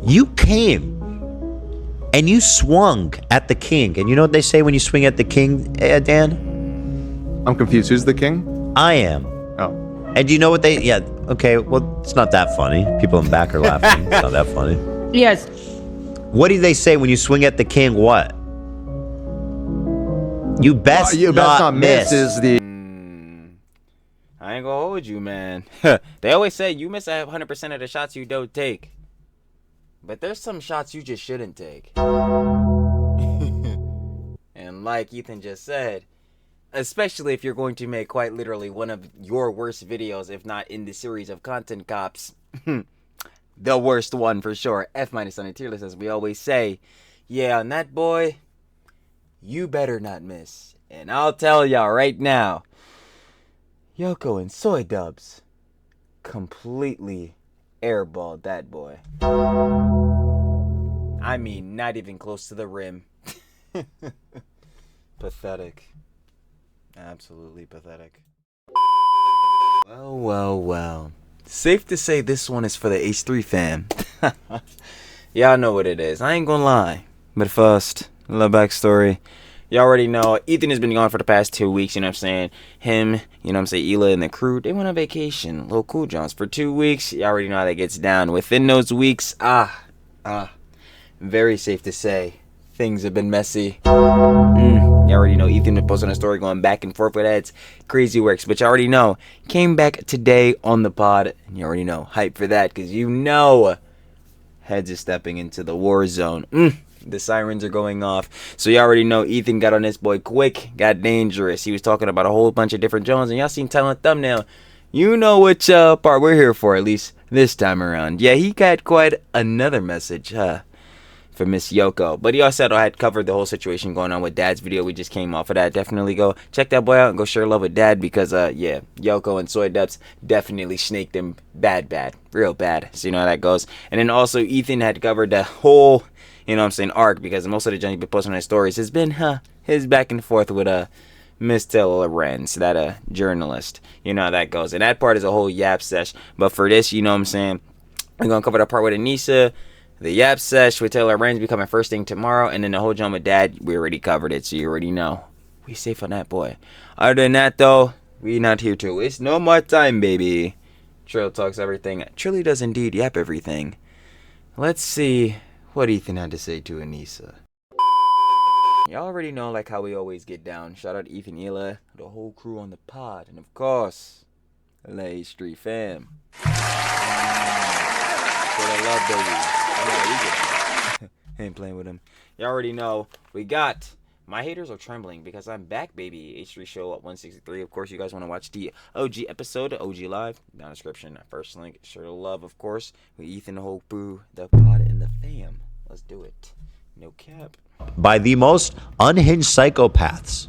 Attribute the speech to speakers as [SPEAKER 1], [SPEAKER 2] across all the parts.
[SPEAKER 1] You came and you swung at the king. And you know what they say when you swing at the king, Dan?
[SPEAKER 2] I'm confused. Who's the king?
[SPEAKER 1] I am.
[SPEAKER 2] Oh.
[SPEAKER 1] And do you know what they... Yeah, okay, well, it's not that funny. People in the back are laughing. It's not that funny.
[SPEAKER 3] Yes.
[SPEAKER 1] What do they say when you swing at the king? What? You best, not miss.
[SPEAKER 2] Is the...
[SPEAKER 4] I ain't gonna hold you, man. They always say you miss 100% of the shots you don't take. But there's some shots you just shouldn't take. And like Ethan just said, especially if you're going to make quite literally one of your worst videos, if not in the series of content cops, the worst one for sure, F- on the tier list, as we always say. Yeah, on that boy, you better not miss. And I'll tell y'all right now, Yoko and Soy Dubs completely airballed that boy. I mean, not even close to the rim. Pathetic. Absolutely pathetic. Well, well, well. Safe to say this one is for the H3 fam. Y'all know what it is. I ain't gonna lie. But first, a little backstory. Y'all already know Ethan has been gone for the past 2 weeks, you know what I'm saying? Him, you know what I'm saying, Hila and the crew, they went on vacation. Little Cool Johns for 2 weeks. Y'all already know how that gets down. Within those weeks, very safe to say, things have been messy. You already know Ethan been posting a story going back and forth with Ed's crazy works, but you already know, came back today on the pod, and you already know, hype for that, because you know, Heads is stepping into the war zone. The sirens are going off. So you already know Ethan got on this boy quick, got dangerous. He was talking about a whole bunch of different Jones, and y'all seen title and thumbnail. You know which part we're here for, at least this time around. Yeah, he got quite another message, for Miss Yoko. But he also had covered the whole situation going on with Dad's video. We just came off of that. Definitely go check that boy out and go share love with Dad, because yeah, Yoko and Soy Dubs definitely snaked him bad, real bad. So you know how that goes. And then also Ethan had covered the whole, you know what I'm saying, arc, because most of the junk he's been posting on his stories has been his back and forth with Miss Taylor Lorenz, that journalist. You know how that goes. And that part is a whole yap sesh. But for this, you know what I'm saying, we're gonna cover that part with Anisa. The Yap Sesh with Taylor Lorenz becoming first thing tomorrow, and then the whole jump with Dad, we already covered it, so you already know. We safe on that boy. Other than that, though, we not here to waste no more time, baby. Trill talks everything. Trilly does indeed yap everything. Let's see what Ethan had to say to Anisa. Y'all already know like how we always get down. Shout out to Ethan, Hila, the whole crew on the pod, and of course, LA Street fam. For the love, baby. Ain't playing with him. You already know we got my haters are trembling because I'm back, baby. H3 show at 163. Of course, you guys want to watch the OG episode, OG live down in the description. First link, sure to love, of course. With Ethan, the whole boo, the pod, and the fam. Let's do it. No cap.
[SPEAKER 1] By the most unhinged psychopaths.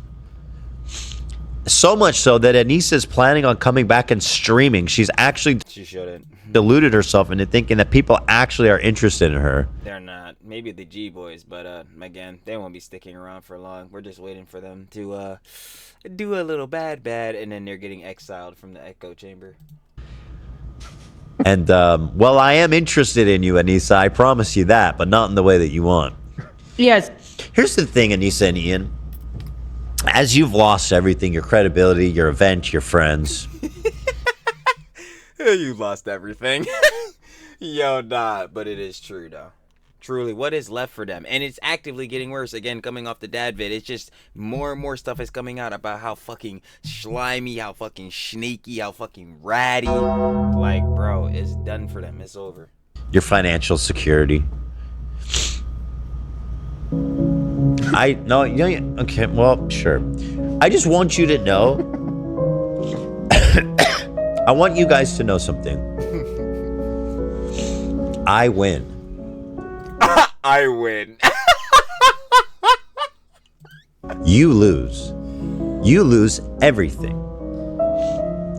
[SPEAKER 1] So much so that Anisa is planning on coming back and streaming. She
[SPEAKER 4] shouldn't.
[SPEAKER 1] Deluded herself into thinking that people actually are interested in her.
[SPEAKER 4] They're not. Maybe the G boys, but again, they won't be sticking around for long. We're just waiting for them to do a little bad, and then they're getting exiled from the echo chamber.
[SPEAKER 1] And well, I am interested in you, Anisa. I promise you that, but not in the way that you want.
[SPEAKER 3] Yes.
[SPEAKER 1] Here's the thing, Anisa and Ian. As you've lost everything, your credibility, your event, your friends.
[SPEAKER 4] You lost everything. Yo, nah, but it is true, though. Truly, what is left for them? And it's actively getting worse. Again, coming off the Dad vid, it's just more and more stuff is coming out about how fucking slimy, how fucking snaky, how fucking ratty. Like, bro, it's done for them. It's over.
[SPEAKER 1] Your financial security. Okay, well, sure. I just want you to know. I want you guys to know something. I win.
[SPEAKER 4] I win.
[SPEAKER 1] You lose. You lose everything.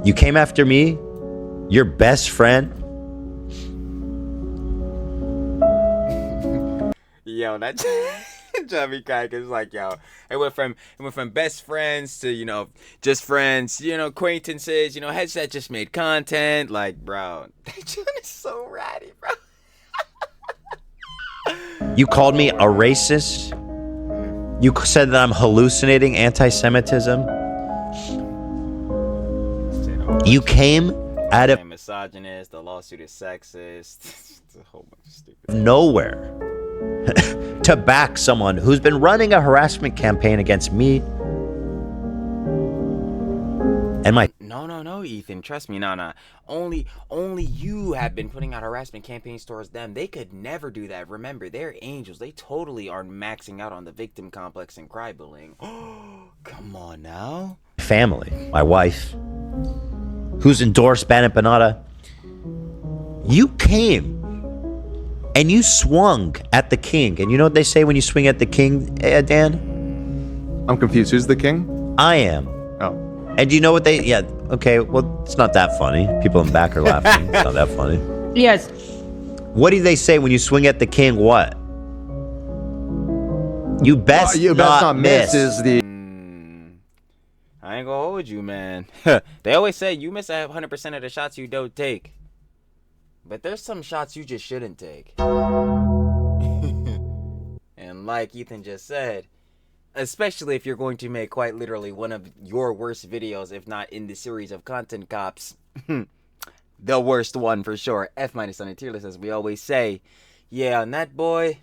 [SPEAKER 1] You came after me, your best friend.
[SPEAKER 4] Yo, that Johnny Kike is like, yo, it went from best friends to, you know, just friends, you know, acquaintances, you know, Headset just made content. Like, bro, that John is so ratty, bro.
[SPEAKER 1] You called me a racist. You said that I'm hallucinating anti-Semitism. You came out of
[SPEAKER 4] misogynist. The lawsuit is sexist. It's a whole bunch of stupid.
[SPEAKER 1] nowhere to back someone who's been running a harassment campaign against me and my.
[SPEAKER 4] No, Ethan. Trust me, no. Only you have been putting out harassment campaigns towards them. They could never do that. Remember, they're angels. They totally aren't maxing out on the victim complex and cry bullying. Come on now.
[SPEAKER 1] Family, my wife, who's endorsed Bannett Banata. You came and you swung at the king. And you know what they say when you swing at the king, Dan?
[SPEAKER 2] I'm confused. Who's the king?
[SPEAKER 1] I am.
[SPEAKER 2] Oh.
[SPEAKER 1] And do you know what they... Yeah, okay, well, it's not that funny. People in the back are laughing. It's not that funny.
[SPEAKER 3] Yes.
[SPEAKER 1] What do they say when you swing at the king? What? You best, not miss.
[SPEAKER 2] Is the...
[SPEAKER 4] I ain't gonna hold you, man. They always say you miss 100% of the shots you don't take. But there's some shots you just shouldn't take. And like Ethan just said, especially if you're going to make quite literally one of your worst videos, if not in the series of content cops, the worst one for sure. F- on the tier list, as we always say. Yeah, on that boy,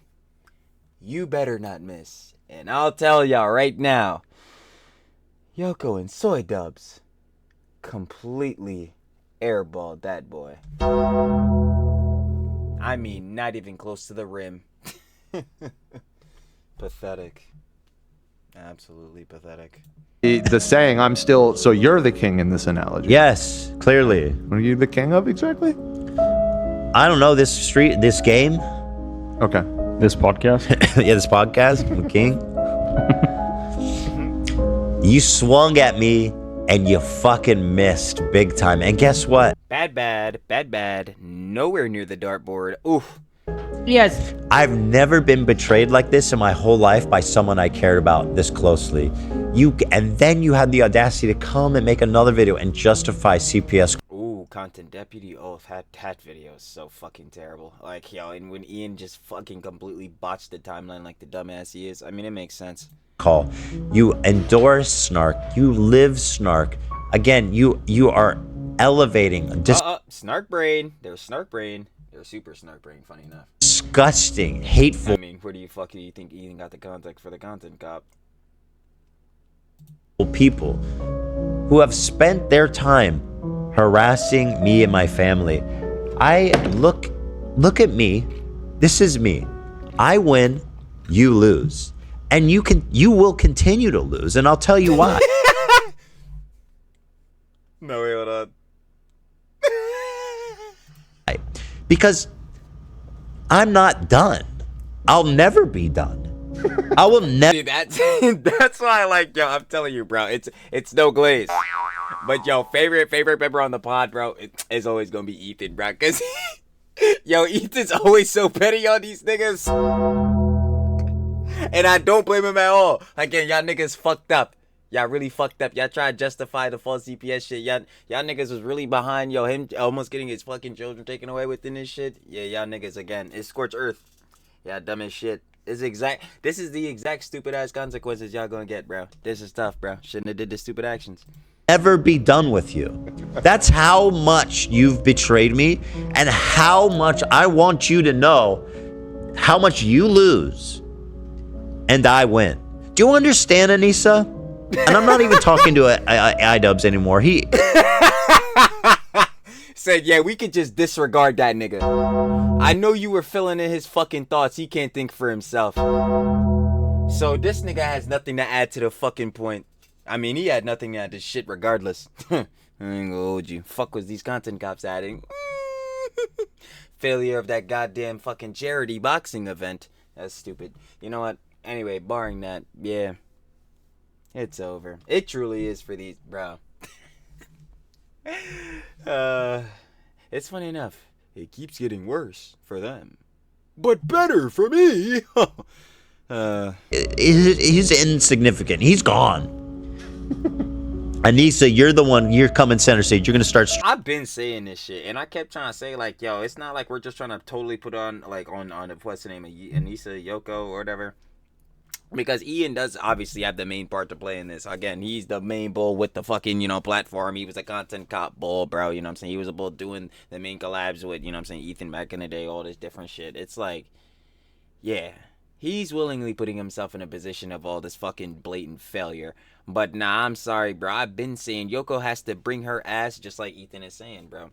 [SPEAKER 4] you better not miss. And I'll tell y'all right now, Yoko and Soy Dubs completely airballed that boy. I mean, not even close to the rim. Pathetic. Absolutely pathetic.
[SPEAKER 2] The saying, I'm still... So you're the king in this analogy.
[SPEAKER 1] Yes, clearly.
[SPEAKER 2] What are you the king of exactly?
[SPEAKER 1] I don't know, this game.
[SPEAKER 2] Okay.
[SPEAKER 5] This podcast?
[SPEAKER 1] Yeah, this podcast, I'm king. You swung at me and you fucking missed big time. And guess what?
[SPEAKER 4] Bad. Nowhere near the dartboard. Oof.
[SPEAKER 3] Yes.
[SPEAKER 1] I've never been betrayed like this in my whole life by someone I cared about this closely. And then you had the audacity to come and make another video and justify CPS.
[SPEAKER 4] Ooh, content deputy. Oh, that video is so fucking terrible. Like, yo, and when Ian just fucking completely botched the timeline like the dumbass he is, I mean, it makes sense.
[SPEAKER 1] Call. You endorse snark. You live snark. Again, you are elevating.
[SPEAKER 4] Snark brain. There's snark brain. They're super snark brain, funny enough.
[SPEAKER 1] Disgusting, hateful.
[SPEAKER 4] I mean, where do you think Ian got the context for the content cop?
[SPEAKER 1] People who have spent their time harassing me and my family. I look at me. This is me. I win, you lose. And you will continue to lose, and I'll tell you why.
[SPEAKER 4] No, wait, hold on.
[SPEAKER 1] Because I'm not done. I'll never be done. I will never.
[SPEAKER 4] See, that's why I like, yo, I'm telling you, bro, it's no glaze. But yo, favorite member on the pod, bro, it's always gonna be Ethan, bro, cause yo, Ethan's always so petty on these niggas. And I don't blame him at all. Again, y'all niggas fucked up. Y'all really fucked up. Y'all tried to justify the false CPS shit. Y'all niggas was really behind, yo, him almost getting his fucking children taken away within this shit. Yeah, y'all niggas, again, it's scorched earth. Y'all dumb as shit. This is the exact stupid ass consequences y'all gonna get, bro. This is tough, bro. Shouldn't have did the stupid actions.
[SPEAKER 1] Never be done with you. That's how much you've betrayed me, and how much I want you to know how much you lose and I win. Do you understand, Anisa? And I'm not even talking to iDubbbz anymore. He
[SPEAKER 4] said, yeah, we could just disregard that nigga. I know you were filling in his fucking thoughts. He can't think for himself. So this nigga has nothing to add to the fucking point. I mean, he had nothing to add to shit regardless. I ain't gonna hold you. Fuck was these content cops adding? Failure of that goddamn fucking charity boxing event. That's stupid. You know what? Anyway, barring that, yeah. It's over. It truly is for these, bro. It's funny enough. It keeps getting worse for them, but better for me.
[SPEAKER 1] He's insignificant. He's gone. Anisa, you're the one. You're coming center stage. You're gonna start.
[SPEAKER 4] I've been saying this shit, and I kept trying to say like, yo, it's not like we're just trying to totally put on like on what's the name of Anisa, Yoko, or whatever. Because Ian does obviously have the main part to play in this. Again, he's the main bull with the fucking, platform. He was a content cop bull, bro. You know what I'm saying? He was a bull doing the main collabs with, you know what I'm saying, Ethan back in the day, all this different shit. It's like, yeah, he's willingly putting himself in a position of all this fucking blatant failure. But nah, I'm sorry, bro. I've been saying Yoko has to bring her ass, just like Ethan is saying, bro,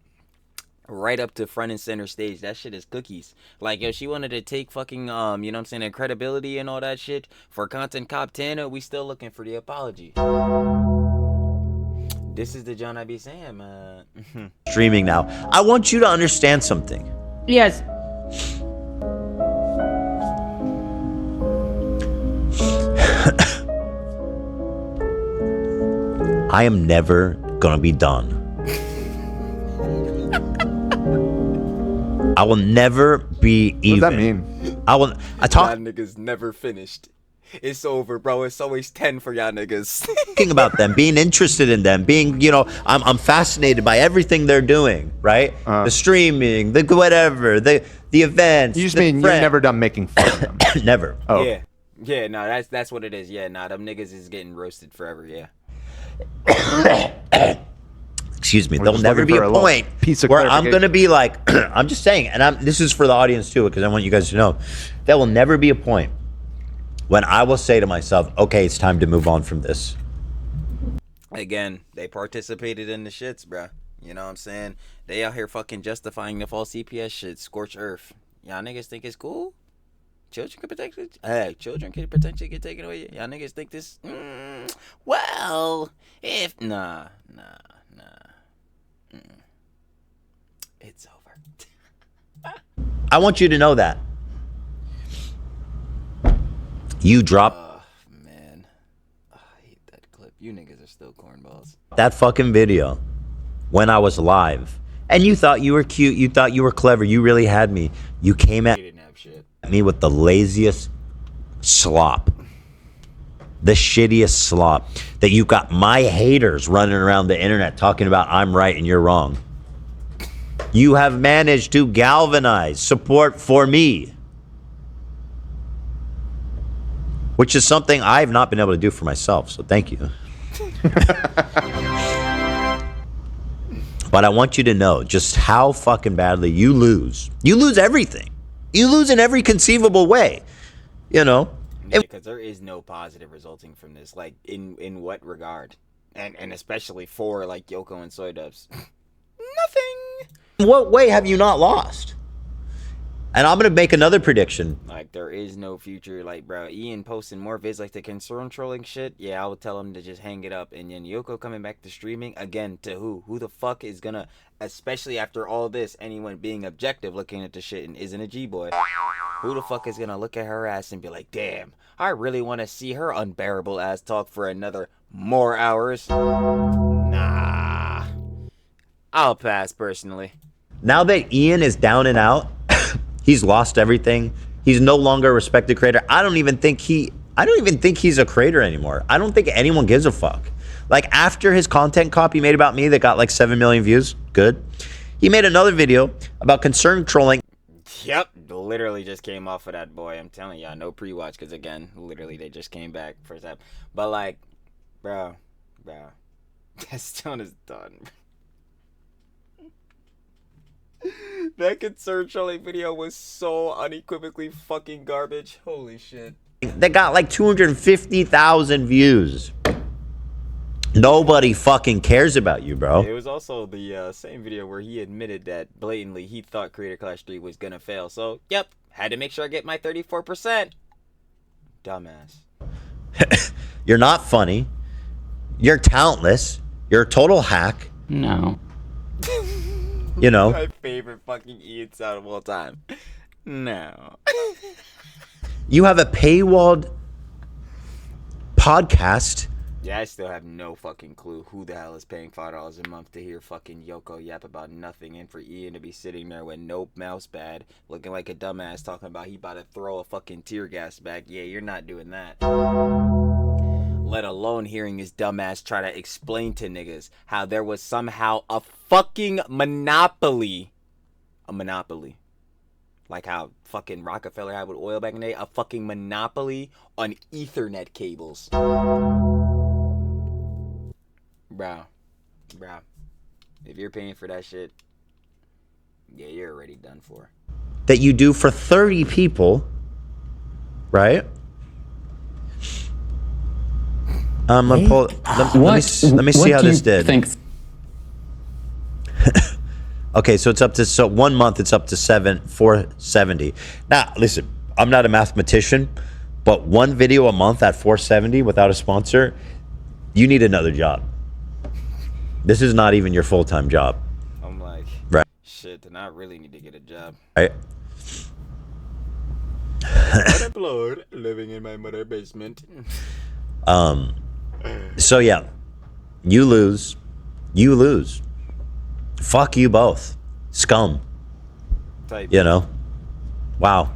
[SPEAKER 4] right up to front and center stage. That shit is cookies. Like, yo, she wanted to take fucking, you know what I'm saying, the credibility and all that shit for Content Cop Tana. We still looking for the apology. This is the John I be saying, man.
[SPEAKER 1] Streaming now. I want you to understand something.
[SPEAKER 3] Yes.
[SPEAKER 1] I am never gonna be done. I will never be even.
[SPEAKER 2] What does that mean?
[SPEAKER 1] I talk.
[SPEAKER 4] Y'all niggas never finished. It's over, bro. It's always 10 for y'all niggas.
[SPEAKER 1] Thinking about them, being interested in them, being, I'm fascinated by everything they're doing, right? The streaming, the whatever, the events.
[SPEAKER 2] You just mean you're never done making fun of them.
[SPEAKER 1] Never.
[SPEAKER 2] Oh.
[SPEAKER 4] Yeah, no, that's what it is. Yeah, nah, them niggas is getting roasted forever, yeah.
[SPEAKER 1] Excuse me.
[SPEAKER 2] We're
[SPEAKER 1] There'll
[SPEAKER 2] just
[SPEAKER 1] never
[SPEAKER 2] looking
[SPEAKER 1] be
[SPEAKER 2] for
[SPEAKER 1] a
[SPEAKER 2] a little
[SPEAKER 1] point
[SPEAKER 2] piece of
[SPEAKER 1] where I'm
[SPEAKER 2] clarification.
[SPEAKER 1] going to be like, I'm just saying, and this is for the audience too, because I want you guys to know, there will never be a point when I will say to myself, okay, it's time to move on from this.
[SPEAKER 4] Again, they participated in the shits, bruh. You know what I'm saying? They out here fucking justifying the false CPS shit, scorch earth. Y'all niggas think it's cool? Children could potentially get taken away. Y'all niggas think this? Well, if nah. It's over.
[SPEAKER 1] I want you to know that. You drop
[SPEAKER 4] Man. I hate that clip. You niggas are still cornballs.
[SPEAKER 1] that fucking video when I was live, and you thought you were cute, you thought you were clever, you really had me. You came at
[SPEAKER 4] He didn't have shit.
[SPEAKER 1] me with the laziest slop, the shittiest slop, that you've got my haters running around the internet talking about I'm right and you're wrong. You have managed to galvanize support for me, which is something I've not been able to do for myself, so thank you. But I want you to know just how fucking badly you lose. You lose everything. You lose in every conceivable way,
[SPEAKER 4] Because there is no positive resulting from this. Like, in what regard? And especially for, like, Yoko and Soy Dubs. Nothing.
[SPEAKER 1] In what way have you not lost? And I'm going to make another prediction.
[SPEAKER 4] Like, there is no future. Like, bro, Ian posting more vids like the concern trolling shit. Yeah, I would tell him to just hang it up. And then Yoko coming back to streaming. Again, to who? Who the fuck is gonna, especially after all this, anyone being objective looking at the shit and isn't a G-boy, who the fuck is gonna look at her ass and be like, damn, I really want to see her unbearable ass talk for another more hours? Nah. I'll pass, personally.
[SPEAKER 1] Now that Ian is down and out, he's lost everything. He's no longer a respected creator. I don't even think he's a creator anymore. I don't think anyone gives a fuck. Like, after his content copy made about me that got like 7 million views, good. He made another video about concern trolling.
[SPEAKER 4] Yep, literally just came off of that, boy. I'm telling y'all, no pre-watch, because again, literally they just came back first time. But like, bro, that stone is done. That concern trolling video was so unequivocally fucking garbage. Holy shit.
[SPEAKER 1] That got like 250,000 views. Nobody fucking cares about you, bro.
[SPEAKER 4] It was also the same video where he admitted that blatantly he thought Creator Clash 3 was gonna fail. So, yep, had to make sure I get my 34%. Dumbass.
[SPEAKER 1] You're not funny. You're talentless. You're a total hack.
[SPEAKER 3] No.
[SPEAKER 4] My favorite fucking Ian sound of all time. No.
[SPEAKER 1] You have a paywalled podcast.
[SPEAKER 4] Yeah, I still have no fucking clue who the hell is paying $5 a month to hear fucking Yoko yap about nothing, and for Ian to be sitting there with no mouse pad, looking like a dumbass, talking about he about to throw a fucking tear gas back. Yeah, you're not doing that. let alone hearing his dumbass try to explain to niggas how there was somehow a fucking monopoly. A monopoly. Like how fucking Rockefeller had with oil back in the day. A fucking monopoly on Ethernet cables. Bro. If you're paying for that shit, yeah, you're already done for.
[SPEAKER 1] That you do for 30 people, right? Let me see how this did. Okay, so it's up to 1 month. It's up to 470. Now, listen, I'm not a mathematician, but one video a month at 470 without a sponsor, you need another job. This is not even your full-time job.
[SPEAKER 4] I'm like,
[SPEAKER 1] right?
[SPEAKER 4] Shit, then I really need to get a job.
[SPEAKER 1] Right.
[SPEAKER 4] Unemployed, living in my mother basement.
[SPEAKER 1] So yeah, you lose. Fuck you both, scum.
[SPEAKER 4] Type.
[SPEAKER 1] You know, wow.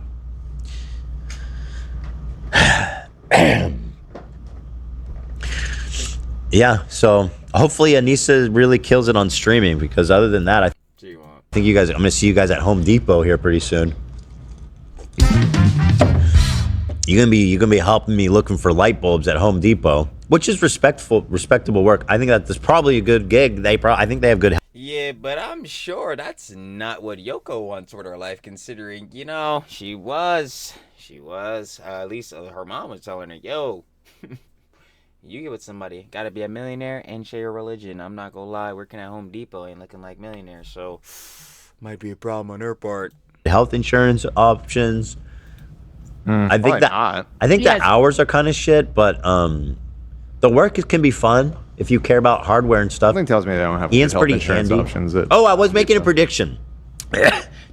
[SPEAKER 1] Yeah, so hopefully Anisa really kills it on streaming, because other than that, I think you guys. I'm gonna see you guys at Home Depot here pretty soon. You're gonna be helping me looking for light bulbs at Home Depot, which is respectable work. I think that's probably a good gig. I think they have good.
[SPEAKER 4] Yeah, but I'm sure that's not what Yoko wants with her life, considering, you know, she was, at least her mom was telling her, yo, you get with somebody, gotta be a millionaire and share your religion. I'm not gonna lie, working at Home Depot ain't looking like millionaires, so might be a problem on her part.
[SPEAKER 1] Health insurance options. I think the hours are kind of shit, but the work can be fun if you care about hardware and stuff.
[SPEAKER 2] Something tells me they don't have
[SPEAKER 1] Ian's
[SPEAKER 2] health
[SPEAKER 1] pretty
[SPEAKER 2] insurance
[SPEAKER 1] handy.
[SPEAKER 2] options.
[SPEAKER 1] Oh, I was making a prediction.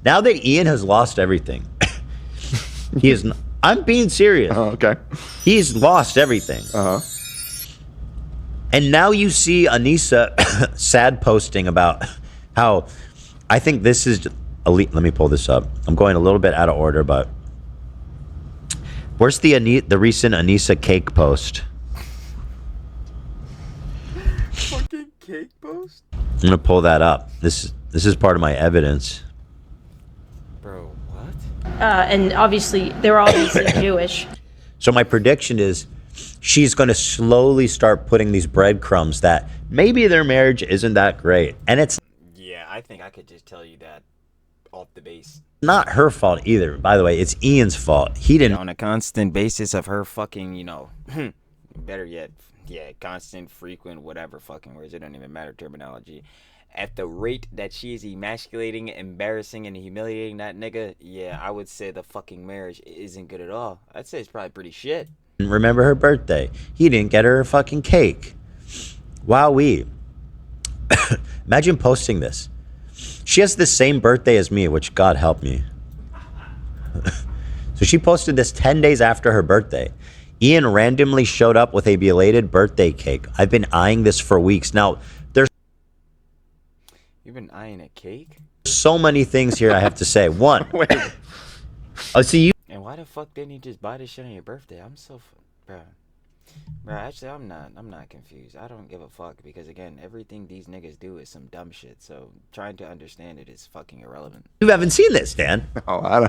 [SPEAKER 1] Now that Ian has lost everything, he is. I'm being serious.
[SPEAKER 2] Oh, okay.
[SPEAKER 1] He's lost everything. And now you see Anisa sad posting about how I think this is elite. Let me pull this up. I'm going a little bit out of order, but where's the recent Anisa cake post?
[SPEAKER 4] Fucking cake post?
[SPEAKER 1] I'm gonna pull that up. This is part of my evidence.
[SPEAKER 4] Bro, what?
[SPEAKER 3] And obviously, they're obviously Jewish.
[SPEAKER 1] So my prediction is she's going to slowly start putting these breadcrumbs that maybe their marriage isn't that great. And it's...
[SPEAKER 4] Yeah, I think I could just tell you that off the base.
[SPEAKER 1] Not her fault either. By the way, it's Ian's fault. He didn't...
[SPEAKER 4] On a constant basis of her fucking, you know, better yet, yeah, constant, frequent, whatever fucking words. It don't even matter terminology. At the rate that she is emasculating, embarrassing, and humiliating that nigga, yeah, I would say the fucking marriage isn't good at all. I'd say it's probably pretty shit.
[SPEAKER 1] Remember her birthday. He didn't get her a fucking cake. Wowee. Imagine posting this. She has the same birthday as me, which God help me. So she posted this 10 days after her birthday. Ian randomly showed up with a belated birthday cake. I've been eyeing this for weeks. Now, there's...
[SPEAKER 4] You've been eyeing a cake?
[SPEAKER 1] So many things here I have to say. One.
[SPEAKER 2] Wait.
[SPEAKER 1] Oh, see you...
[SPEAKER 4] And why the fuck didn't you just buy this shit on your birthday? I'm so... Bro, actually, I'm not confused. I don't give a fuck because, again, everything these niggas do is some dumb shit. So trying to understand it is fucking irrelevant.
[SPEAKER 1] You haven't seen this, Dan.
[SPEAKER 2] Oh,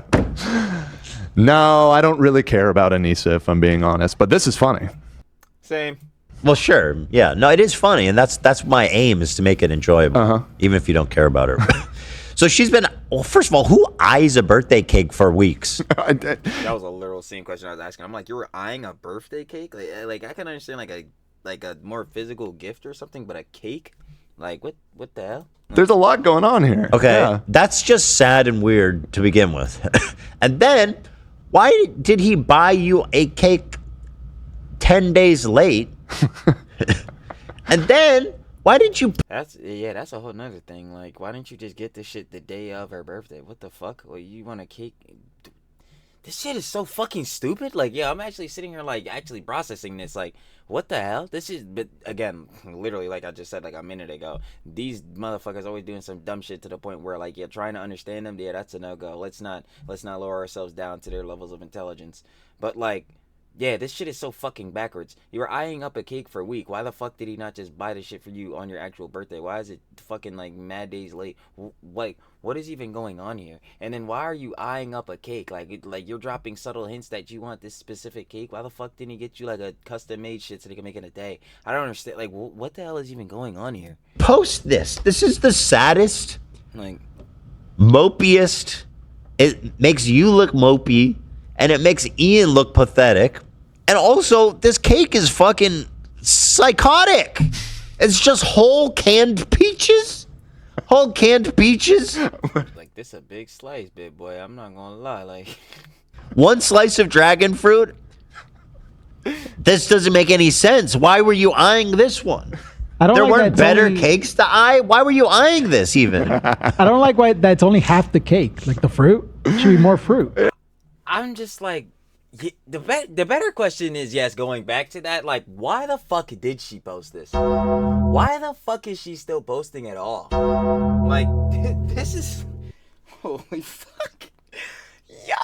[SPEAKER 2] No, I don't really care about Anisa, if I'm being honest. But this is funny.
[SPEAKER 4] Same.
[SPEAKER 1] Well, sure. Yeah. No, it is funny. And that's my aim, is to make it enjoyable. Even if you don't care about her. So she's been... Well, first of all, who eyes a birthday cake for weeks?
[SPEAKER 4] That was a literal same question I was asking. I'm like, you were eyeing a birthday cake? Like I can understand like a more physical gift or something, but a cake? Like what the hell?
[SPEAKER 2] There's a lot going on here.
[SPEAKER 1] Okay.
[SPEAKER 2] Yeah.
[SPEAKER 1] That's just sad and weird to begin with. And then, why did he buy you a cake 10 days late? And then... Why didn't you...
[SPEAKER 4] That's a whole nother thing. Like, why didn't you just get this shit the day of her birthday? What the fuck? Well, you want a cake? This shit is so fucking stupid. Like, yeah, I'm actually sitting here, like, actually processing this. Like, what the hell? This is... But, again, literally, like I just said, like, a minute ago, these motherfuckers always doing some dumb shit to the point where, like, yeah, trying to understand them, yeah, that's a no-go. Let's not lower ourselves down to their levels of intelligence. But, like... Yeah, this shit is so fucking backwards. You were eyeing up a cake for a week. Why the fuck did he not just buy the shit for you on your actual birthday? Why is it fucking like mad days late? Like, what is even going on here? And then why are you eyeing up a cake? Like you're dropping subtle hints that you want this specific cake. Why the fuck didn't he get you like a custom made shit so they can make it a day? I don't understand. Like, what the hell is even going on here?
[SPEAKER 1] Post this. This is the saddest,
[SPEAKER 4] Like,
[SPEAKER 1] mopiest. It makes you look mopey, and it makes Ian look pathetic. And also, this cake is fucking psychotic. It's just whole canned peaches. Whole canned peaches.
[SPEAKER 4] like this a big slice, big boy. I'm not gonna lie. Like,
[SPEAKER 1] One slice of dragon fruit. This doesn't make any sense. Why were you eyeing this one?
[SPEAKER 5] I don't
[SPEAKER 1] There
[SPEAKER 5] like
[SPEAKER 1] weren't
[SPEAKER 5] that's
[SPEAKER 1] better
[SPEAKER 5] only-
[SPEAKER 1] cakes to eye. Why were you eyeing this even?
[SPEAKER 5] I don't like why that's only half the cake. Like the fruit should be more fruit.
[SPEAKER 4] I'm just like, the better question is, yes, going back to that, like, why the fuck did she post this? Why the fuck is she still posting at all? Like, this is, holy fuck, yo,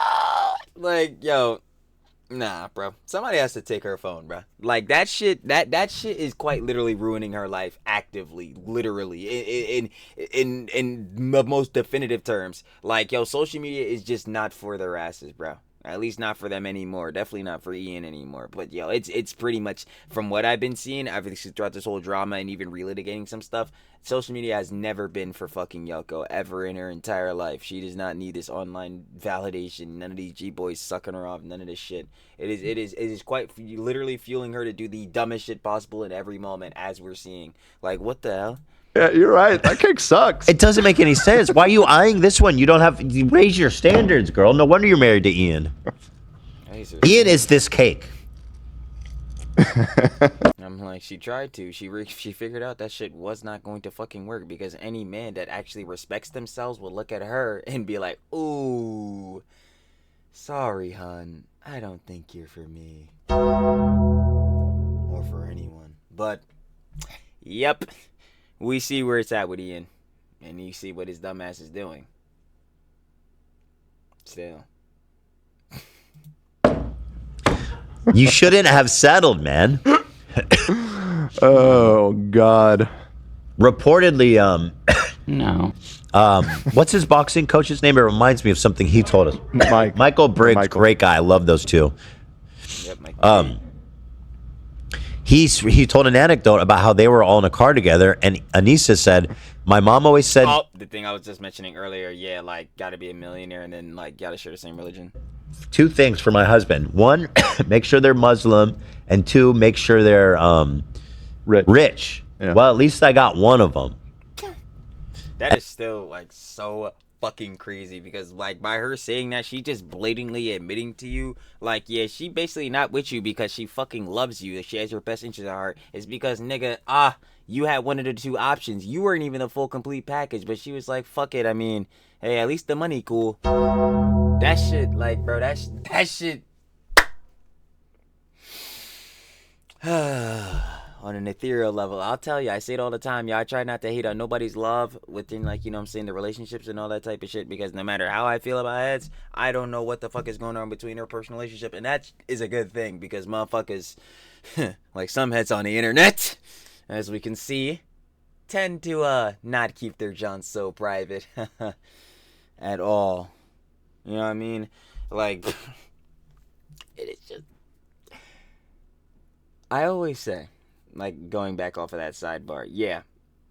[SPEAKER 4] like, yo, nah, bro, somebody has to take her phone, bro. Like, that shit is quite literally ruining her life, actively, literally, in the most definitive terms. Like, yo, social media is just not for their asses, bro. At least not for them anymore. Definitely not for Ian anymore. But yo, it's pretty much, from what I've been seeing, everything throughout this whole drama and even relitigating some stuff, social media has never been for fucking Yoko ever in her entire life. She does not need this online validation. None of these G-boys sucking her off. None of this shit. It is quite literally fueling her to do the dumbest shit possible in every moment, as we're seeing. Like, what the hell?
[SPEAKER 2] Yeah, you're right. That cake sucks.
[SPEAKER 1] It doesn't make any sense. Why are you eyeing this one? You raise your standards, girl. No wonder you're married to Ian. Ian is this cake.
[SPEAKER 4] I'm like, she tried to. She figured out that shit was not going to fucking work, because any man that actually respects themselves will look at her and be like, ooh, sorry, hun. I don't think you're for me. Or for anyone. But, yep. We see where it's at with Ian. And you see what his dumbass is doing. Still.
[SPEAKER 1] You shouldn't have settled, man.
[SPEAKER 2] Oh God.
[SPEAKER 1] Reportedly,
[SPEAKER 6] No.
[SPEAKER 1] what's his boxing coach's name? It reminds me of something he told us. Michael Briggs,
[SPEAKER 2] Michael.
[SPEAKER 1] great guy. I love those two.
[SPEAKER 4] Yep, Mike.
[SPEAKER 1] He told an anecdote about how they were all in a car together, and Anisa said, "My mom always said."
[SPEAKER 4] Oh, the thing I was just mentioning earlier, yeah, like, gotta be a millionaire and then, like, gotta share the same religion.
[SPEAKER 1] Two things for my husband. One, make sure they're Muslim, and two, make sure they're rich.
[SPEAKER 2] Yeah.
[SPEAKER 1] Well, at least I got one of them.
[SPEAKER 4] That is still, like, so fucking crazy, because, like, by her saying that, she just blatantly admitting to you, like, yeah, she basically not with you because she fucking loves you. She has your best interest at heart. It's because, nigga, you had one of the two options. You weren't even the full complete package, but she was like, fuck it. I mean, hey, at least the money cool. That shit, like, bro, that shit. On an ethereal level, I'll tell you, I say it all the time, I try not to hate on nobody's love within, like, you know what I'm saying, the relationships and all that type of shit, because no matter how I feel about heads, I don't know what the fuck is going on between their personal relationship, and that is a good thing, because motherfuckers, like some heads on the internet, as we can see, tend to not keep their Johns so private at all. You know what I mean? Like, it is just, I always say, like, going back off of that sidebar, yeah,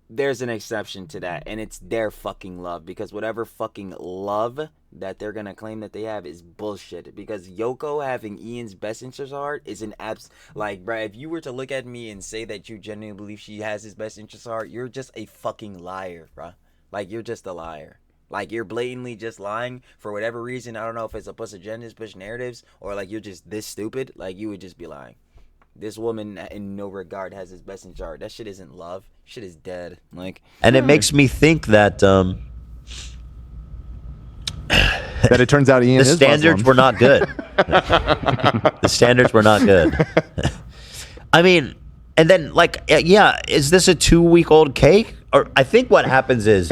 [SPEAKER 4] there's an exception to that, and it's their fucking love, because whatever fucking love that they're gonna claim that they have is bullshit, because Yoko having Ian's best interest at heart is an like, bruh, if you were to look at me and say that you genuinely believe she has his best interest at heart, you're just a fucking liar, bruh. Like, you're just a liar. Like, you're blatantly just lying for whatever reason. I don't know if it's a push agendas, push narratives, or, like, you're just this stupid. Like, you would just be lying. This woman, in no regard, has his best interest at heart. That shit isn't love. Shit is dead. Like,
[SPEAKER 1] And it makes me think that
[SPEAKER 2] That it turns out Ian
[SPEAKER 1] the
[SPEAKER 2] is
[SPEAKER 1] standards
[SPEAKER 2] Muslim.
[SPEAKER 1] were not good. The standards were not good. I mean, and then, like, yeah, is this a 2-week-old cake? Or I think what happens is,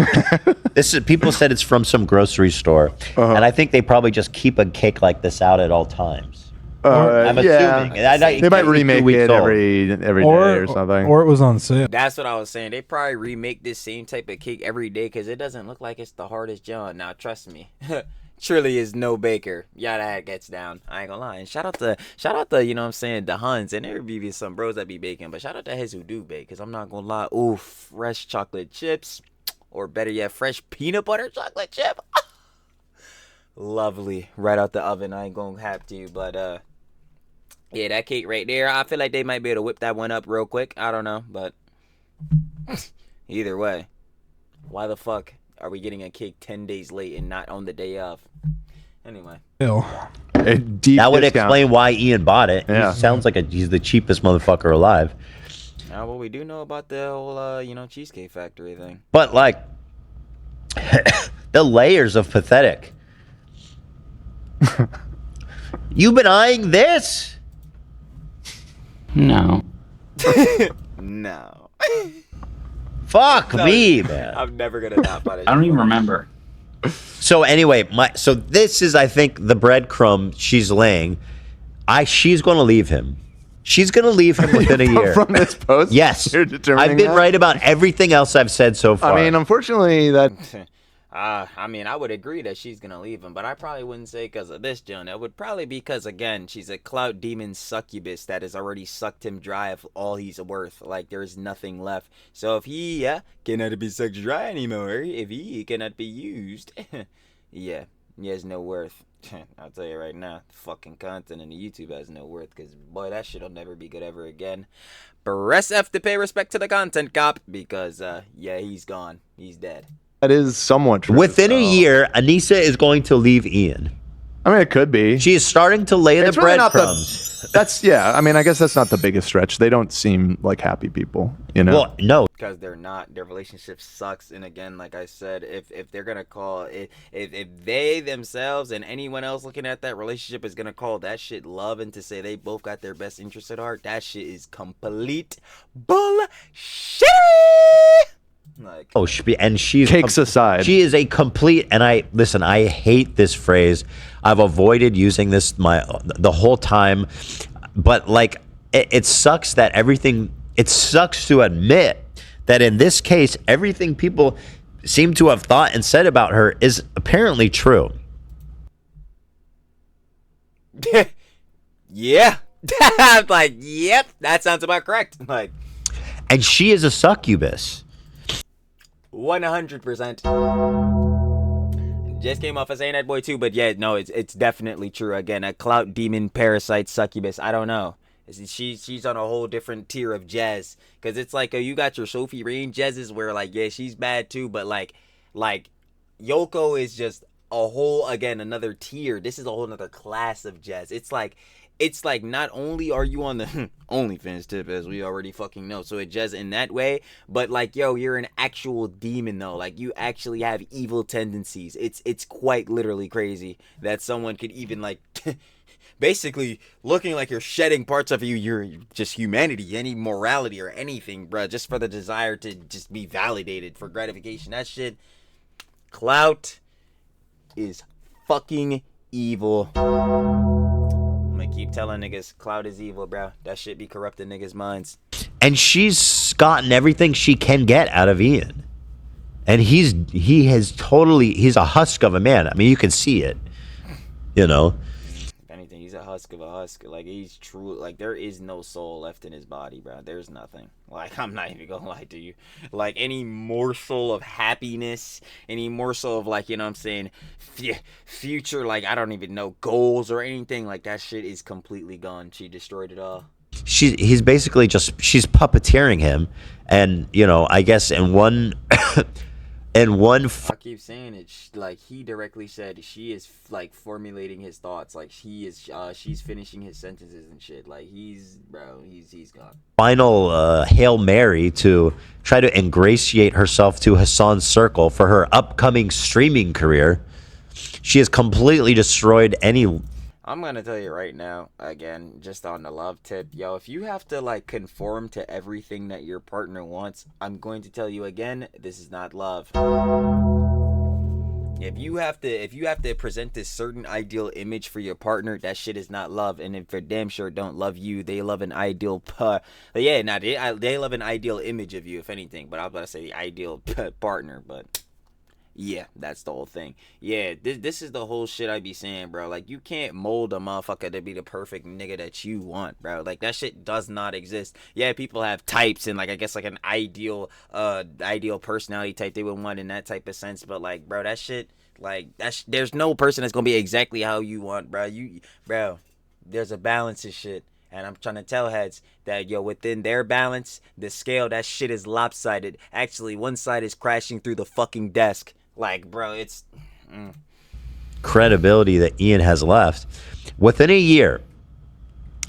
[SPEAKER 1] people said it's from some grocery store, and I think they probably just keep a cake like this out at all times. I'm
[SPEAKER 2] yeah.
[SPEAKER 1] assuming.
[SPEAKER 2] They might remake it every day or something.
[SPEAKER 5] Or it was on sale.
[SPEAKER 4] That's what I was saying. They probably remake this same type of cake every day because it doesn't look like it's the hardest job. Now, trust me. Truly is no baker. Yeah, that gets down. I ain't gonna lie. And shout out to, you know what I'm saying, the Huns. And there be some bros that be baking. But shout out to his who do bake. Because I'm not gonna lie. Ooh, fresh chocolate chips. Or better yet, fresh peanut butter chocolate chip. Lovely. Right out the oven. I ain't gonna have to. But, yeah, that cake right there. I feel like they might be able to whip that one up real quick. I don't know. But either way. Why the fuck are we getting a cake 10 days late and not on the day of? Anyway.
[SPEAKER 1] That would explain why Ian bought it.
[SPEAKER 2] Yeah.
[SPEAKER 1] He sounds like he's the cheapest motherfucker alive.
[SPEAKER 4] Now, what we do know about the whole, Cheesecake Factory thing.
[SPEAKER 1] But, like, the layers of pathetic. You've been eyeing this?
[SPEAKER 6] No.
[SPEAKER 4] No.
[SPEAKER 1] Fuck me, man.
[SPEAKER 4] I'm never gonna not buy it.
[SPEAKER 6] I don't even remember.
[SPEAKER 1] So anyway, so this is, I think, the breadcrumb she's laying. She's going to leave him. She's going to leave him within a year.
[SPEAKER 2] From this post?
[SPEAKER 1] Yes.
[SPEAKER 2] You're determining
[SPEAKER 1] I've been
[SPEAKER 2] that?
[SPEAKER 1] right about everything else I've said so far.
[SPEAKER 2] I mean, unfortunately, that...
[SPEAKER 4] I would agree that she's gonna leave him, but I probably wouldn't say because of this, John. It would probably be because, again, she's a clout demon succubus that has already sucked him dry of all he's worth. Like, there's nothing left. So if he cannot be sucked dry anymore, if he cannot be used, yeah, he has no worth. I'll tell you right now, fucking content in the YouTube has no worth, because, boy, that shit'll never be good ever again. Press F to pay respect to the content cop, because, yeah, he's gone. He's dead.
[SPEAKER 2] That is somewhat true.
[SPEAKER 1] within a year, Anisa is going to leave Ian.
[SPEAKER 2] I mean, it could be.
[SPEAKER 1] She is starting to lay the
[SPEAKER 2] It's really not
[SPEAKER 1] breadcrumbs.
[SPEAKER 2] That's, yeah. I mean, I guess that's not the biggest stretch. They don't seem like happy people, you know?
[SPEAKER 1] Well, no.
[SPEAKER 4] Because they're not. Their relationship sucks. And again, like I said, if they're gonna call it, if they themselves and anyone else looking at that relationship is gonna call that shit love and to say they both got their best interests at heart, that shit is complete bullshit. Like,
[SPEAKER 1] And she's
[SPEAKER 2] Cakes aside.
[SPEAKER 1] She is a complete. And I hate this phrase. I've avoided using this the whole time, but like it sucks that everything. It sucks to admit that in this case, everything people seem to have thought and said about her is apparently true.
[SPEAKER 4] Yeah. Like, yep, that sounds about correct. Like,
[SPEAKER 1] and she is a succubus.
[SPEAKER 4] 100%. Just came off of saying that boy too, but yeah, no, it's definitely true. Again, a clout demon parasite succubus. I don't know. She's on a whole different tier of jazz, because it's like, you got your Sophie Rain jazzes where, like, yeah, she's bad too, but like Yoko is just a whole, again, another tier. This is a whole another class of jazz. It's like not only are you on the OnlyFans tip, as we already fucking know, so it just in that way, but like, yo, you're an actual demon though. Like, you actually have evil tendencies. It's quite literally crazy that someone could even, like, basically looking like you're shedding parts of you're just humanity, any morality or anything, bruh, just for the desire to just be validated for gratification. That shit, clout is fucking evil. I'm gonna keep telling niggas, clout is evil, bro. That shit be corrupting niggas' minds.
[SPEAKER 1] And she's gotten everything she can get out of Ian. And he's a husk of a man. I mean, you can see it, you know.
[SPEAKER 4] If anything, he's a husk of a husk. Like, he's true. Like, there is no soul left in his body, bro. There's nothing. Like, I'm not even gonna lie to you. Like, any morsel of happiness, any morsel of, like, you know what I'm saying, future, like, I don't even know, goals or anything, like, that shit is completely gone. She destroyed it all.
[SPEAKER 1] He's basically she's puppeteering him, and you know, I guess in one
[SPEAKER 4] I keep saying it, like, he directly said she is, like, formulating his thoughts, like, she's finishing his sentences and shit. Like, he's gone.
[SPEAKER 1] Final Hail Mary to try to ingratiate herself to Hassan's circle for her upcoming streaming career. She has completely destroyed any.
[SPEAKER 4] I'm gonna tell you right now, again, just on the love tip, yo, if you have to, like, conform to everything that your partner wants, I'm going to tell you again, this is not love. If you have to present this certain ideal image for your partner, that shit is not love. And if they're damn sure don't love you, they love an ideal they love an ideal image of you, if anything. But I was about to say the ideal partner, but yeah, that's the whole thing. Yeah, this is the whole shit I be saying, bro. Like, you can't mold a motherfucker to be the perfect nigga that you want, bro. Like, that shit does not exist. Yeah, people have types and, like, I guess, like, an ideal personality type they would want in that type of sense. But, like, bro, that shit, like, there's no person that's gonna be exactly how you want, bro. Bro, there's a balance of shit. And I'm trying to tell heads that, yo, within their balance, the scale, that shit is lopsided. Actually, one side is crashing through the fucking desk. Like, bro, it's...
[SPEAKER 1] Credibility that Ian has left. Within a year,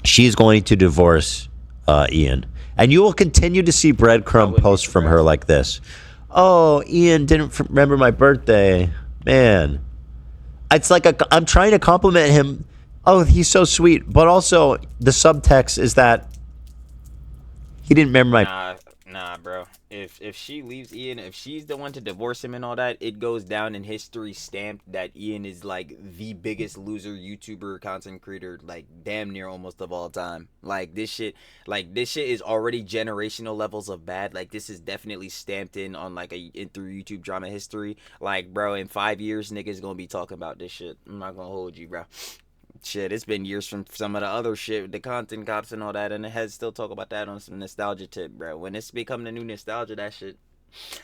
[SPEAKER 1] she's going to divorce Ian. And you will continue to see breadcrumb posts from her like this. Oh, Ian didn't remember my birthday. Man. It's like I'm trying to compliment him. Oh, he's so sweet. But also, the subtext is that he didn't remember my...
[SPEAKER 4] Nah, bro. If she leaves Ian, if she's the one to divorce him and all that, it goes down in history stamped that Ian is, like, the biggest loser YouTuber, content creator, like, damn near almost of all time. Like, this shit is already generational levels of bad. Like, this is definitely stamped in on, like, through YouTube drama history. Like, bro, in 5 years, niggas gonna be talking about this shit. I'm not gonna hold you, bro. Shit, it's been years from some of the other shit, the content cops and all that, and the heads still talk about that on some nostalgia tip, bro. When it's become the new nostalgia, that shit,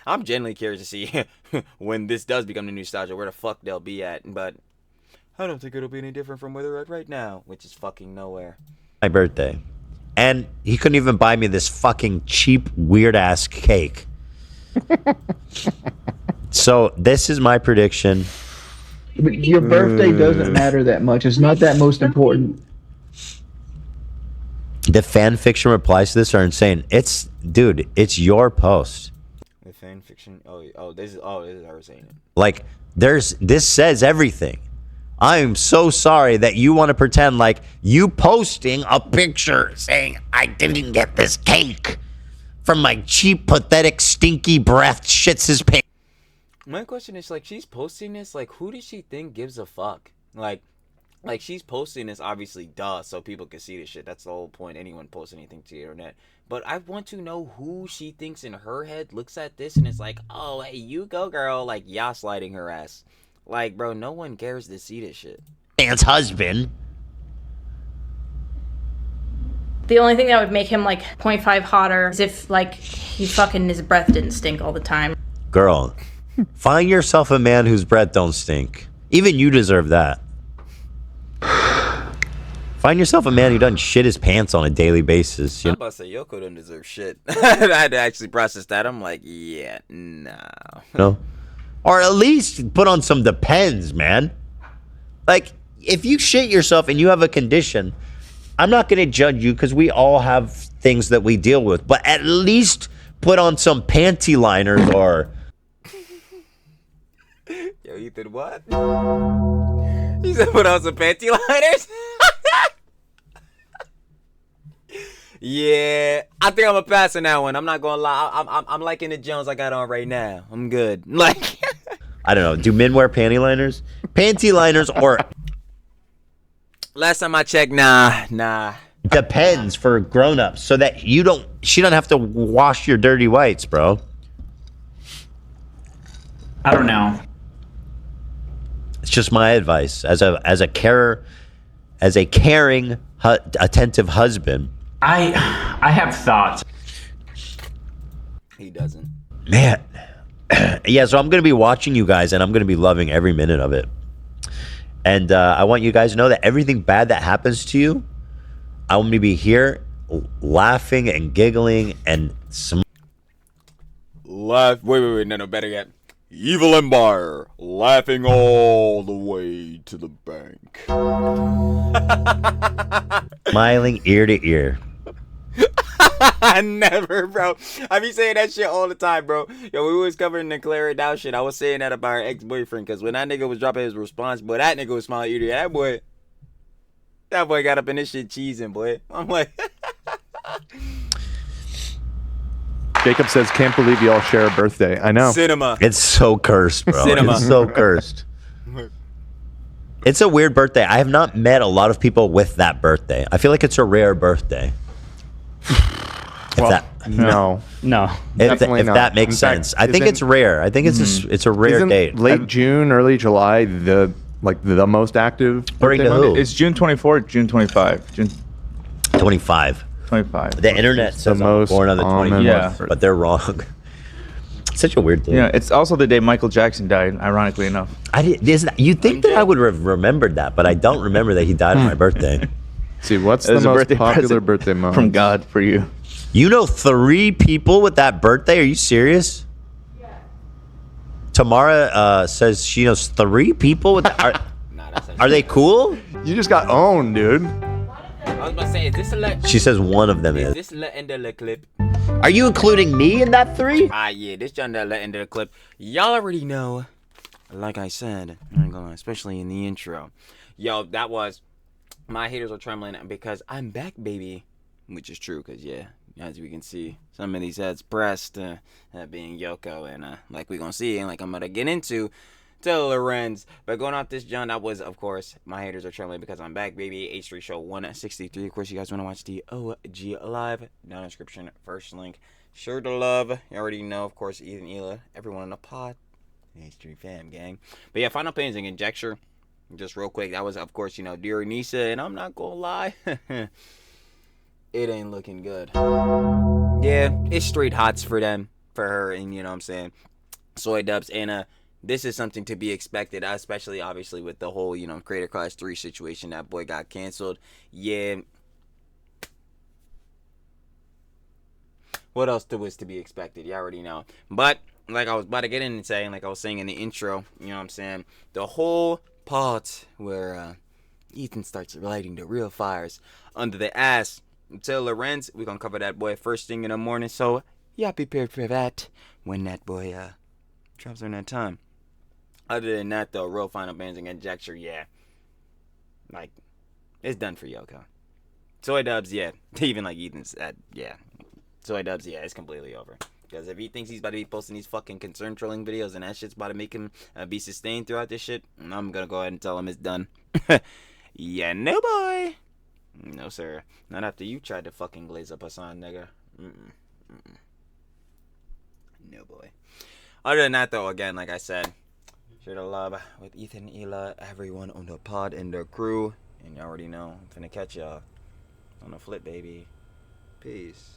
[SPEAKER 4] I'm genuinely curious to see when this does become the new nostalgia, where the fuck they'll be at. But I don't think it'll be any different from where they're at right now, which is fucking nowhere.
[SPEAKER 1] My birthday. And he couldn't even buy me this fucking cheap, weird-ass cake. So this is my prediction.
[SPEAKER 6] But your birthday doesn't matter that much. It's not that most important.
[SPEAKER 1] The fan fiction replies to this are insane. Dude, it's your post.
[SPEAKER 4] The fan fiction. This is her saying it.
[SPEAKER 1] Like, this says everything. I'm so sorry that you want to pretend like you posting a picture saying I didn't get this cake from my cheap, pathetic, stinky breath shits his pants.
[SPEAKER 4] My question is, like, she's posting this, like, who does she think gives a fuck? Like she's posting this, obviously, so people can see this shit. That's the whole point. Anyone posts anything to the internet. But I want to know who she thinks in her head looks at this and is like, oh, hey, you go, girl. Like, sliding her ass. Like, bro, no one cares to see this shit.
[SPEAKER 1] Man's husband.
[SPEAKER 3] The only thing that would make him, like, 0.5 hotter is if, like, his breath didn't stink all the time.
[SPEAKER 1] Girl, find yourself a man whose breath don't stink. Even you deserve that. Find yourself a man who doesn't shit his pants on a daily basis.
[SPEAKER 4] I'm about to say, Yoko don't deserve shit. I had to actually process that. I'm like, yeah, no.
[SPEAKER 1] No? Or at least put on some Depends, man. Like, if you shit yourself and you have a condition, I'm not going to judge you because we all have things that we deal with. But at least put on some panty liners or...
[SPEAKER 4] Yo, Ethan, what? He said put on some panty liners? Yeah, I think I'm gonna pass on that one. I'm not gonna lie. I'm liking the Jones I got on right now. I'm good. Like,
[SPEAKER 1] I don't know. Do men wear panty liners? Panty liners or...
[SPEAKER 4] Last time I checked, nah.
[SPEAKER 1] Depends for grown-ups so that she don't have to wash your dirty whites, bro.
[SPEAKER 7] I don't know.
[SPEAKER 1] It's just my advice as a caring, attentive husband.
[SPEAKER 7] I have thoughts.
[SPEAKER 4] He doesn't.
[SPEAKER 1] Man. Yeah, so I'm going to be watching you guys, and I'm going to be loving every minute of it. And I want you guys to know that everything bad that happens to you, I want to be here laughing and giggling and
[SPEAKER 4] Wait, no, better yet. Evil Empire, laughing all the way to the bank.
[SPEAKER 1] smiling ear to ear.
[SPEAKER 4] Never, bro. I be saying that shit all the time, bro. Yo, we was covering the Clara Dow shit. I was saying that about our ex-boyfriend, because when that nigga was dropping his response, boy, that nigga was smiling ear to ear. That boy got up in this shit cheesing, boy. I'm like...
[SPEAKER 2] Jacob says, can't believe you all share a birthday. I know.
[SPEAKER 4] Cinema.
[SPEAKER 1] It's so cursed, bro.
[SPEAKER 4] Cinema.
[SPEAKER 1] It's so cursed. It's a weird birthday. I have not met a lot of people with that birthday. I feel like it's a rare birthday.
[SPEAKER 2] No.
[SPEAKER 8] No.
[SPEAKER 1] If
[SPEAKER 2] Definitely not.
[SPEAKER 1] that makes
[SPEAKER 2] In fact,
[SPEAKER 1] sense. I think it's rare. I think it's a rare
[SPEAKER 2] Isn't
[SPEAKER 1] date.
[SPEAKER 2] late June, early July the most active
[SPEAKER 1] According
[SPEAKER 2] birthday
[SPEAKER 1] to
[SPEAKER 2] month?
[SPEAKER 1] who?
[SPEAKER 8] It's June 24th, June 25. June
[SPEAKER 1] 25.
[SPEAKER 8] 25.
[SPEAKER 1] The internet says I'm
[SPEAKER 2] most
[SPEAKER 1] born on the
[SPEAKER 2] common
[SPEAKER 1] 24th,
[SPEAKER 8] Yeah.
[SPEAKER 1] but they're wrong. Such a weird thing.
[SPEAKER 8] Yeah, it's also the day Michael Jackson died, ironically enough.
[SPEAKER 1] You think that I would have remembered that, but I don't remember that he died on my birthday.
[SPEAKER 2] Let's see, what's
[SPEAKER 8] It
[SPEAKER 2] the
[SPEAKER 8] was a
[SPEAKER 2] most
[SPEAKER 8] birthday
[SPEAKER 2] popular
[SPEAKER 8] present
[SPEAKER 2] birthday month?
[SPEAKER 8] from God for you.
[SPEAKER 1] You know 3 people with that birthday? Are you serious? Yeah. Tamara says she knows 3 people with that. Are they cool?
[SPEAKER 2] You just got owned, dude.
[SPEAKER 4] I was about to say, is this a
[SPEAKER 1] She says one of them is.
[SPEAKER 4] this the end of the clip?
[SPEAKER 1] Are you including me in that 3?
[SPEAKER 4] Yeah, this John the end of the clip. Y'all already know. Like I said, I ain't gonna lie, especially in the intro. Yo, that was my haters are trembling because I'm back, baby. Which is true, because yeah, as we can see, some of these heads pressed, that being Yoko, and like we gonna see, and like I'm gonna get into, to Lorenz. But going off this, John, that was, of course, my haters are trembling because I'm back, baby. H3 Show 163. Of course, you guys want to watch the OG Live, down in the description, first link. Sure to love, you already know, of course, Ethan, Ela, everyone in the pod, H3 fam, gang. But yeah, final opinions and conjecture, just real quick, that was, of course, dear Anisa, and I'm not gonna lie, it ain't looking good. Yeah, it's straight hots for them, for her, and you know what I'm saying, Soy Dubs, and this is something to be expected, especially obviously with the whole, Creator Class 3 situation. That boy got canceled. Yeah. What else was to be expected? You already know. But, like I was about to get in and saying, like I was saying in the intro, you know what I'm saying? The whole part where Ethan starts lighting the real fires under the ass. Until Lorenz, we're going to cover that boy first thing in the morning. So, yeah, be prepared for that when that boy drops on that time. Other than that, though, real final bands and conjecture, yeah. Like, it's done for Yoko. Soy Dubs, yeah. Even like Ethan said, yeah. Soy Dubs, yeah, it's completely over. Because if he thinks he's about to be posting these fucking concern trolling videos and that shit's about to make him be sustained throughout this shit, I'm gonna go ahead and tell him it's done. Yeah, no boy. No, sir. Not after you tried to fucking glaze up Hassan, nigga. No, boy. Other than that, though, again, like I said, share the love with Ethan, Ela, everyone on the pod and the crew. And you already know, I'm finna catch y'all on the flip, baby. Peace.